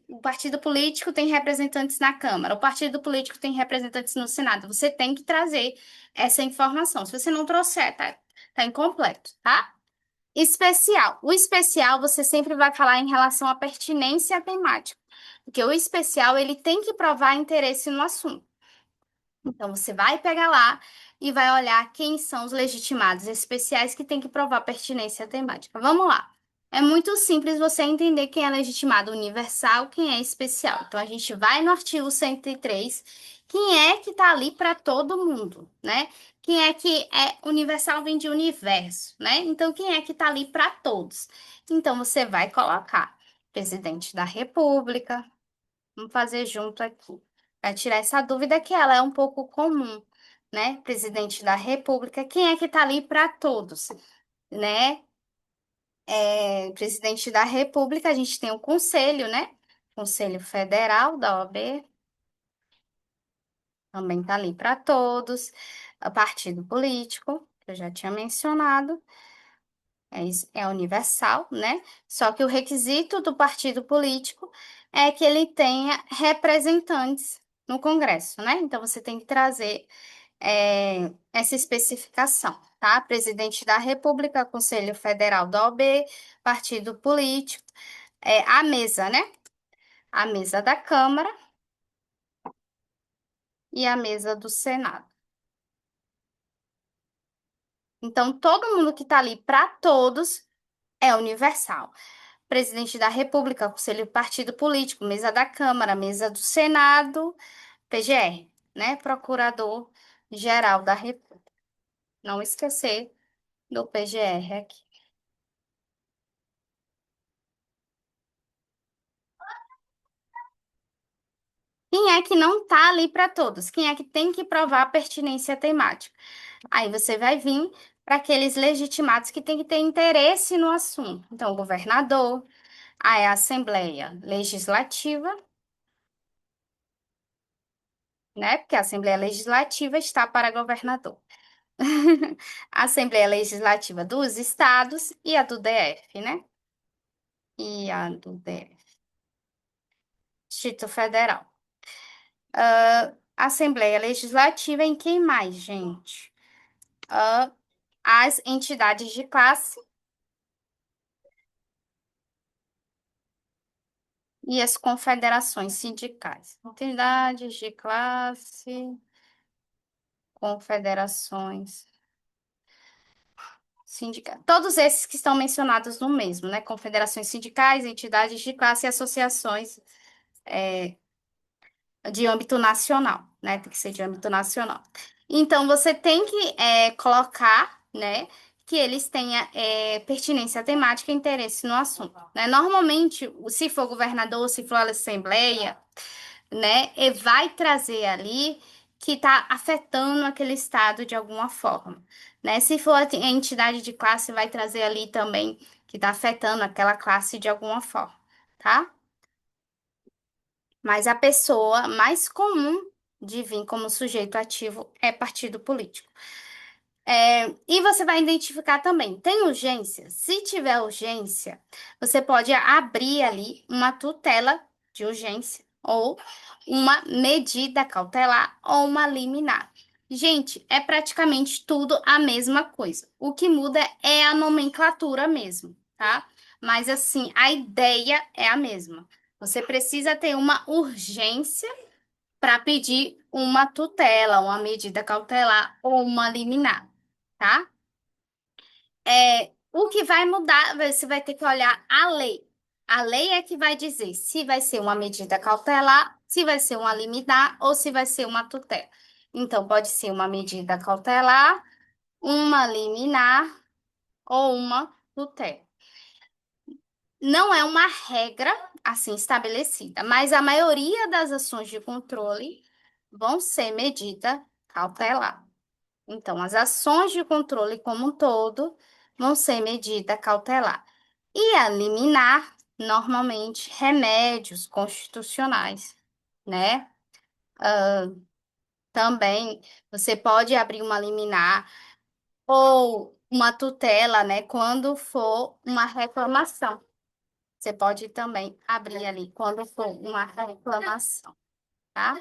o partido político tem representantes na Câmara, o partido político tem representantes no Senado. Você tem que trazer essa informação. Se você não trouxer, tá incompleto, tá? Especial. O especial você sempre vai falar em relação à pertinência temática, porque o especial ele tem que provar interesse no assunto. Então, você vai pegar lá e vai olhar quem são os legitimados especiais que tem que provar pertinência temática. Vamos lá. É muito simples você entender quem é legitimado universal, quem é especial. Então, a gente vai no artigo 103, quem é que está ali para todo mundo, né? Quem é que é universal vem de universo, né? Então, quem é que está ali para todos? Então, você vai colocar presidente da República. Vamos fazer junto aqui. Para tirar essa dúvida que ela é um pouco comum, né? Presidente da República, quem é que está ali para todos, né? Presidente da República, a gente tem o Conselho, né? Conselho Federal da OAB, também está ali para todos. O partido político, que eu já tinha mencionado, é universal, né? Só que o requisito do partido político é que ele tenha representantes no Congresso, né? Então você tem que trazer essa especificação, tá? Presidente da República, Conselho Federal da OAB, partido político, a mesa, né? A mesa da Câmara e a mesa do Senado. Então, todo mundo que está ali para todos é universal. Presidente da República, Conselho de Partido Político, mesa da Câmara, mesa do Senado, PGR, né? Procurador-Geral da República. Não esquecer do PGR aqui. Quem é que não tá ali para todos? Quem é que tem que provar a pertinência temática? Aí você vai vir para aqueles legitimados que têm que ter interesse no assunto. Então, o governador, aí a Assembleia Legislativa, né? Porque a Assembleia Legislativa está para governador. A Assembleia Legislativa dos Estados e a do DF, né? E a do DF, Distrito Federal. Assembleia Legislativa em quem mais, gente? Ah, as entidades de classe e as confederações sindicais. Entidades de classe, confederações sindicais. Todos esses que estão mencionados no mesmo, né? Confederações sindicais, entidades de classe e associações de âmbito nacional, né? Tem que ser de âmbito nacional. Então, você tem que colocar, né? Que eles tenham pertinência temática e interesse no assunto, né? Normalmente, se for governador, se for assembleia, né? E vai trazer ali que está afetando aquele estado de alguma forma, né? Se for a entidade de classe, vai trazer ali também que está afetando aquela classe de alguma forma, tá? Mas a pessoa mais comum de vir como sujeito ativo é partido político. E você vai identificar também, tem urgência? Se tiver urgência, você pode abrir ali uma tutela de urgência ou uma medida cautelar ou uma liminar. Gente, é praticamente tudo a mesma coisa. O que muda é a nomenclatura mesmo, tá? Mas assim, a ideia é a mesma. Você precisa ter uma urgência para pedir uma tutela, uma medida cautelar ou uma liminar, tá? O que vai mudar, você vai ter que olhar a lei. A lei é que vai dizer se vai ser uma medida cautelar, se vai ser uma liminar ou se vai ser uma tutela. Então, pode ser uma medida cautelar, uma liminar ou uma tutela. Não é uma regra assim estabelecida, mas a maioria das ações de controle vão ser medida cautelar. Então, as ações de controle como um todo vão ser medida cautelar. E a liminar, normalmente, remédios constitucionais, né? Também você pode abrir uma liminar ou uma tutela, né? Quando for uma reclamação. Você pode também abrir ali quando for uma reclamação, tá?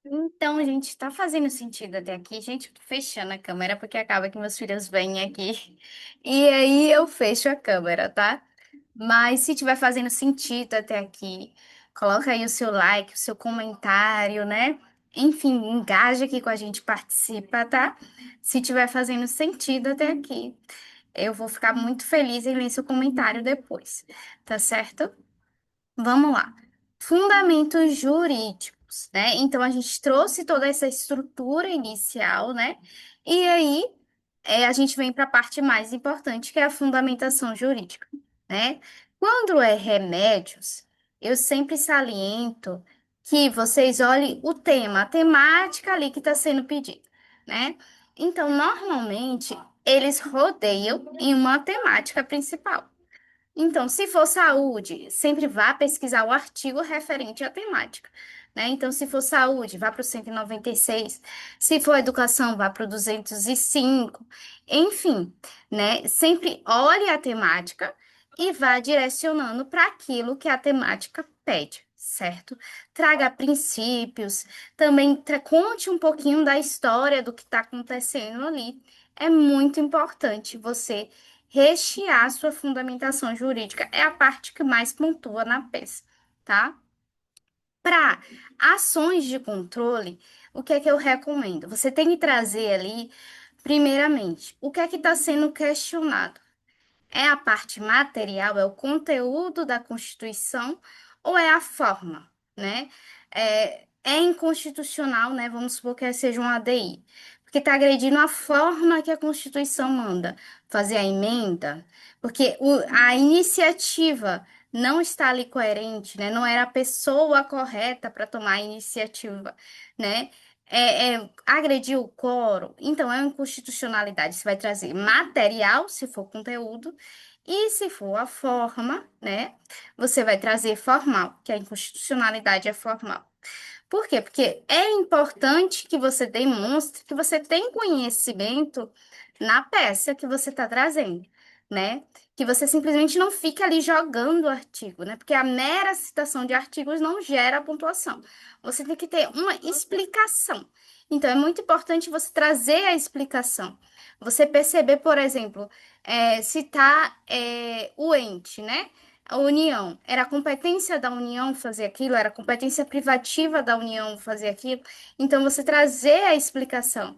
Então, gente, tá fazendo sentido até aqui. Gente, eu tô fechando a câmera porque acaba que meus filhos vêm aqui. E aí eu fecho a câmera, tá? Mas se tiver fazendo sentido até aqui, coloca aí o seu like, o seu comentário, né? Enfim, engaja aqui com a gente, participa, tá? Se tiver fazendo sentido até aqui, eu vou ficar muito feliz em ler seu comentário depois, tá certo? Vamos lá. Fundamentos jurídicos, né? Então, a gente trouxe toda essa estrutura inicial, né? E aí, a gente vem para a parte mais importante, que é a fundamentação jurídica, né? Quando é remédios, eu sempre saliento que vocês olhem o tema, a temática ali que está sendo pedida, né? Então, normalmente, eles rodeiam em uma temática principal. Então, se for saúde, sempre vá pesquisar o artigo referente à temática, né? Então, se for saúde, vá para o 196. Se for educação, vá para o 205. Enfim, né? Sempre olhe a temática e vá direcionando para aquilo que a temática pede, certo? Traga princípios, também conte um pouquinho da história do que está acontecendo ali. É muito importante você rechear sua fundamentação jurídica. É a parte que mais pontua na peça, tá? Para ações de controle, o que é que eu recomendo? Você tem que trazer ali, primeiramente, o que é que está sendo questionado. É a parte material, é o conteúdo da Constituição ou é a forma, né? É inconstitucional, né? Vamos supor que seja um ADI, porque está agredindo a forma que a Constituição manda fazer a emenda, porque a iniciativa não está ali coerente, né? Não era a pessoa correta para tomar a iniciativa, né? Agredir o quórum, então é uma inconstitucionalidade. Você vai trazer material, se for conteúdo, e se for a forma, né? Você vai trazer formal, que a inconstitucionalidade é formal. Por quê? Porque é importante que você demonstre que você tem conhecimento na peça que você está trazendo, né? Que você simplesmente não fica ali jogando o artigo, né? Porque a mera citação de artigos não gera pontuação. Você tem que ter uma explicação. Então, é muito importante você trazer a explicação. Você perceber, por exemplo, citar o ente, né? A União. Era competência da União fazer aquilo, era competência privativa da União fazer aquilo. Então, você trazer a explicação.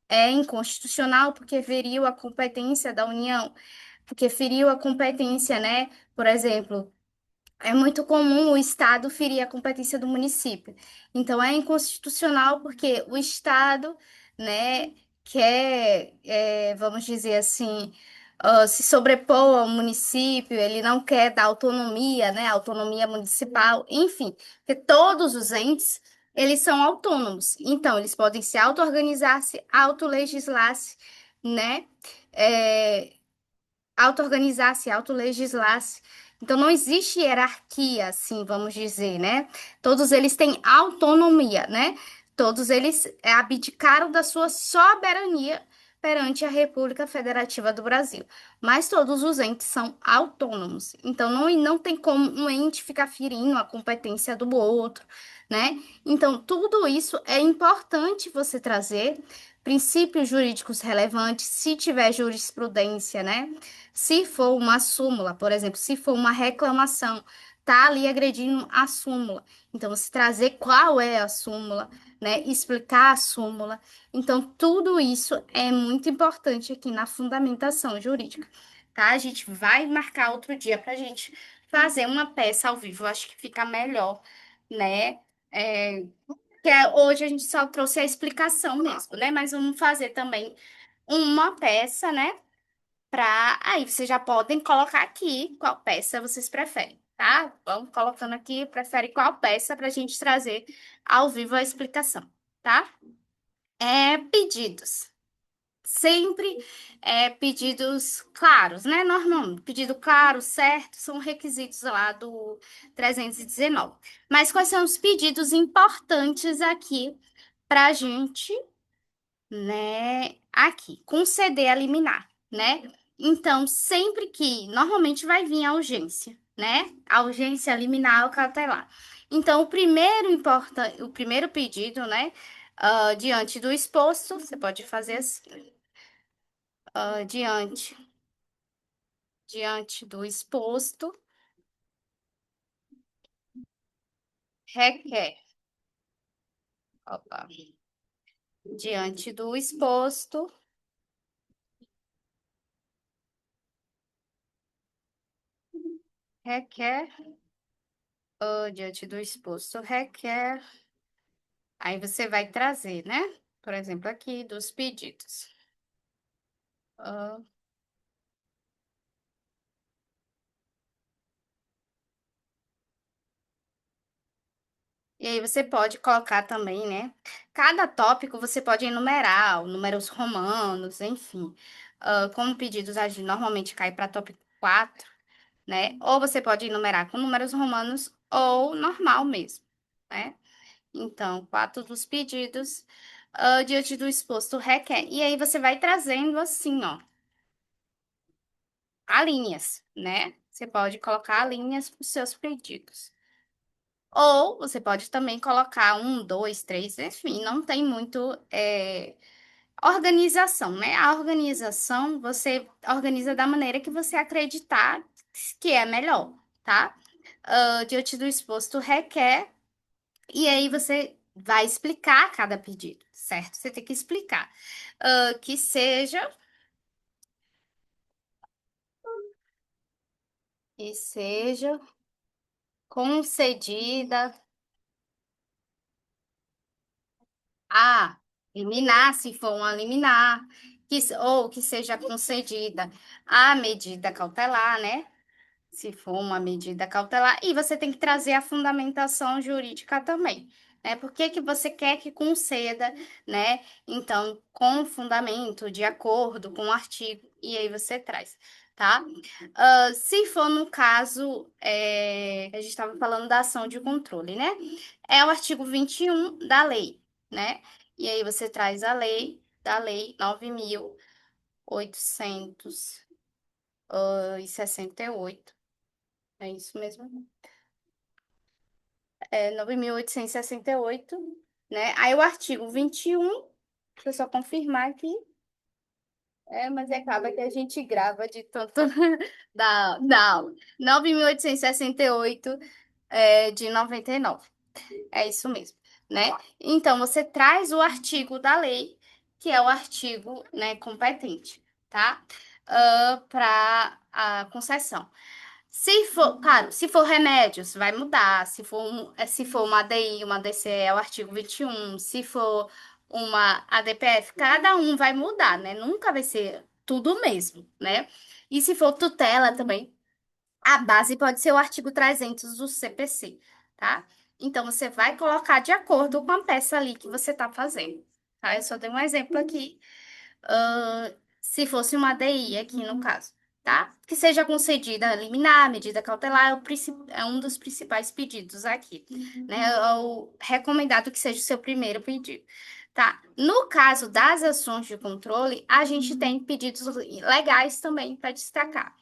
É inconstitucional porque feriu a competência da União, porque feriu a competência, né? Por exemplo, é muito comum o Estado ferir a competência do município. Então, é inconstitucional porque o Estado, né, quer, vamos dizer assim, se sobrepor ao município, ele não quer dar autonomia, né, autonomia municipal, enfim, porque todos os entes, eles são autônomos. Então, eles podem se auto-organizar-se, auto-legislar-se, né? É, auto-organizar-se, auto-legislar-se. Então, não existe hierarquia, assim, vamos dizer, né? Todos eles têm autonomia, né? Todos eles abdicaram da sua soberania perante a República Federativa do Brasil. Mas todos os entes são autônomos. Então, não tem como um ente ficar ferindo a competência do outro, né? Então, tudo isso é importante você trazer princípios jurídicos relevantes, se tiver jurisprudência, né? Se for uma súmula, por exemplo, se for uma reclamação, tá ali agredindo a súmula. Então, você trazer qual é a súmula, né? Explicar a súmula. Então, tudo isso é muito importante aqui na fundamentação jurídica, tá? A gente vai marcar outro dia para a gente fazer uma peça ao vivo. Eu acho que fica melhor, né? É, hoje a gente só trouxe a explicação mesmo, né? Mas vamos fazer também uma peça, né? Aí vocês já podem colocar aqui qual peça vocês preferem, tá? Vamos colocando aqui, prefere qual peça para a gente trazer ao vivo a explicação, tá? Pedidos. Sempre pedidos claros, né? Normal, pedido claro, certo, são requisitos lá do 319. Mas quais são os pedidos importantes aqui para a gente, né? Aqui, conceder a liminar, né? Então, sempre que, normalmente vai vir a urgência, né? A urgência liminar ou cautelar. Então, o primeiro pedido, né? Diante do exposto, você pode fazer assim. Diante do exposto, requer. Opa. Diante do exposto, requer. Diante do exposto, requer. Aí você vai trazer, né? Por exemplo, aqui dos pedidos. Ah, e aí você pode colocar também, né? Cada tópico você pode enumerar, números romanos, enfim. Como pedidos a gente normalmente cai para tópico 4, né? Ou você pode enumerar com números romanos ou normal mesmo, né? Então, quatro dos pedidos, diante do exposto requer. E aí você vai trazendo assim, ó, alíneas, né? Você pode colocar alíneas para os seus pedidos. Ou você pode também colocar um, dois, três, enfim, não tem muito organização, né? A organização você organiza da maneira que você acreditar que é melhor, tá? Diante do exposto requer. E aí você vai explicar cada pedido, certo? Você tem que explicar. Que seja concedida a liminar, se for uma liminar, ou que seja concedida a medida cautelar, né? Se for uma medida cautelar, e você tem que trazer a fundamentação jurídica também, né? Por que que você quer que conceda, né? Então, com fundamento, de acordo com o artigo, e aí você traz, tá? Se for no caso, a gente estava falando da ação de controle, né? É o artigo 21 da lei, né? E aí você traz a lei, da lei 9.868. É isso mesmo. 9.868, né? Aí o artigo 21, deixa eu só confirmar aqui. Mas acaba que a gente grava de tanto da aula. 9.868 de 99. É isso mesmo, né? Então, você traz o artigo da lei, que é o artigo, né, competente, tá? Para a concessão. Se for, claro, se for remédios, vai mudar. Se for uma ADI, uma ADC, é o artigo 21. Se for uma ADPF, cada um vai mudar, né? Nunca vai ser tudo o mesmo, né? E se for tutela também, a base pode ser o artigo 300 do CPC, tá? Então, você vai colocar de acordo com a peça ali que você está fazendo, tá? Eu só dei um exemplo aqui se fosse uma DI aqui no caso, tá? Que seja concedida a liminar, medida cautelar, é um dos principais pedidos aqui, né? É o recomendado que seja o seu primeiro pedido, tá? No caso das ações de controle, a gente tem pedidos legais também para destacar.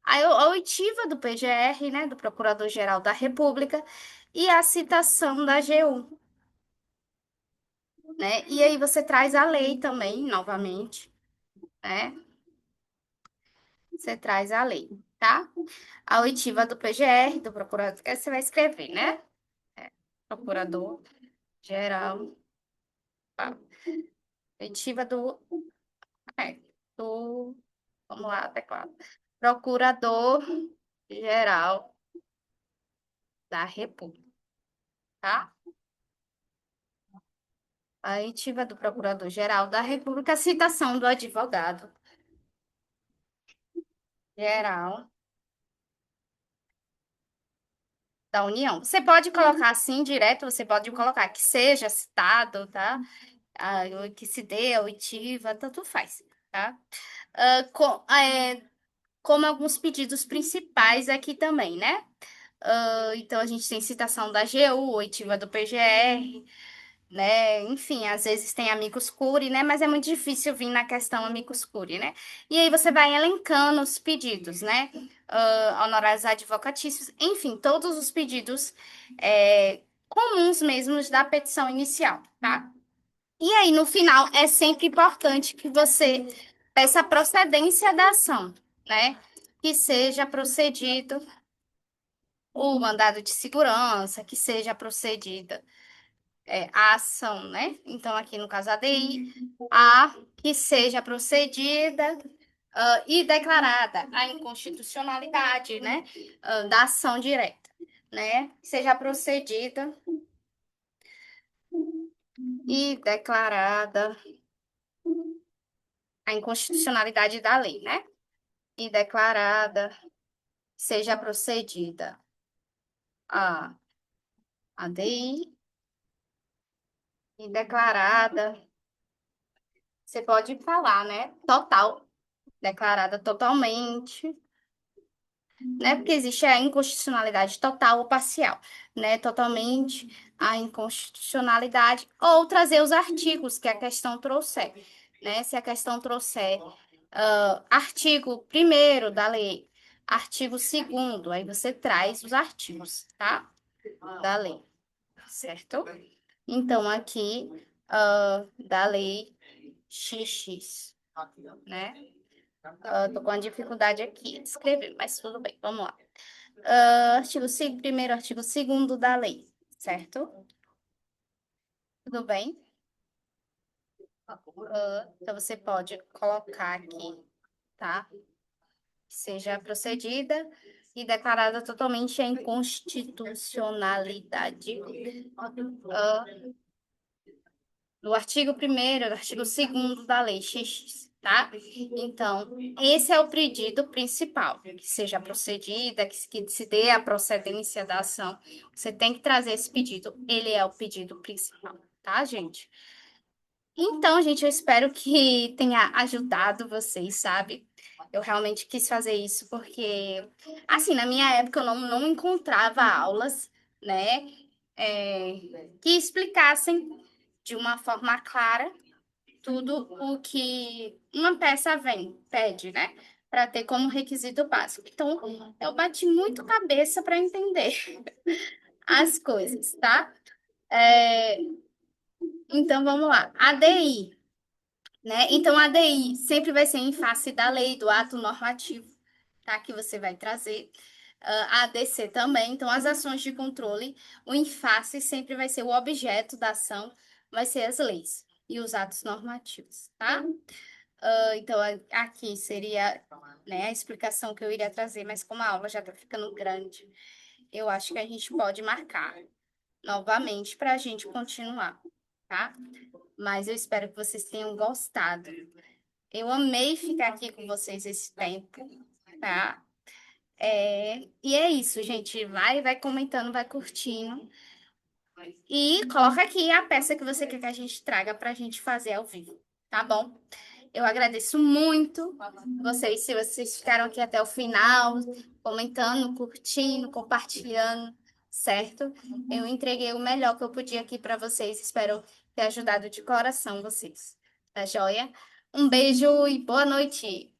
A oitiva do PGR, né, do Procurador-Geral da República, e a citação da AGU, né? E aí você traz a lei também, novamente, né? Você traz a lei, tá? A oitiva do PGR, do procurador, você vai escrever, né? Procurador-geral, tá? Oitiva é, do, vamos lá, teclado. Procurador-geral da República, tá? A oitiva do Procurador-Geral da República, a citação do advogado. Geral da União. Você pode colocar assim direto, você pode colocar que seja citado, tá? Ah, que se dê a oitiva, tanto faz, tá? Como alguns pedidos principais aqui também, né? Então, a gente tem citação da AGU, oitiva do PGR, né? Enfim, às vezes tem amicus curiae, né? Mas é muito difícil vir na questão amicus curiae, né? E aí você vai elencando os pedidos, né? Honorários advocatícios, enfim, todos os pedidos comuns mesmos da petição inicial, tá? E aí, no final, é sempre importante que você peça a procedência da ação, né? Que seja procedido o mandado de segurança, que seja procedida a ação, né? Então, aqui no caso, a ADI, que seja procedida e declarada a inconstitucionalidade, né? Da ação direta, né? Seja procedida e declarada a inconstitucionalidade da lei, né? E declarada, seja procedida a ADI e declarada, você pode falar, né? Total, declarada totalmente, né? Porque existe a inconstitucionalidade total ou parcial, né? Totalmente a inconstitucionalidade, ou trazer os artigos que a questão trouxer, né? Se a questão trouxer artigo primeiro da lei, artigo segundo, aí você traz os artigos, tá? Da lei, certo? Então, aqui, da lei XX, né? Tô com uma dificuldade aqui de escrever, mas tudo bem, vamos lá. Primeiro, artigo segundo da lei, certo? Tudo bem? Então, você pode colocar aqui, tá? Seja procedida e declarada totalmente a inconstitucionalidade do artigo primeiro, do artigo segundo da lei XX, tá? Então, esse é o pedido principal, que seja procedida, que se dê a procedência da ação. Você tem que trazer esse pedido, ele é o pedido principal, tá, gente? Então, gente, eu espero que tenha ajudado vocês, sabe? Eu realmente quis fazer isso porque, assim, na minha época eu não encontrava aulas, né, que explicassem de uma forma clara tudo o que uma peça pede, né, para ter como requisito básico. Então, eu bati muito cabeça para entender as coisas, tá? É, então, vamos lá. ADI. Né? Então, a ADI sempre vai ser em face da lei, do ato normativo, tá? Que você vai trazer. A ADC também. Então, as ações de controle, o em face sempre vai ser o objeto da ação, vai ser as leis e os atos normativos, tá? Então, aqui seria, né, a explicação que eu iria trazer, mas como a aula já tá ficando grande, eu acho que a gente pode marcar novamente para a gente continuar, tá? Mas eu espero que vocês tenham gostado. Eu amei ficar aqui com vocês esse tempo, tá? E é isso, gente. Vai comentando, vai curtindo. E coloca aqui a peça que você quer que a gente traga para a gente fazer ao vivo, tá bom? Eu agradeço muito vocês, se vocês ficaram aqui até o final, comentando, curtindo, compartilhando, certo? Eu entreguei o melhor que eu podia aqui para vocês. Espero ter ajudado de coração vocês. Tá joia? Um beijo e boa noite.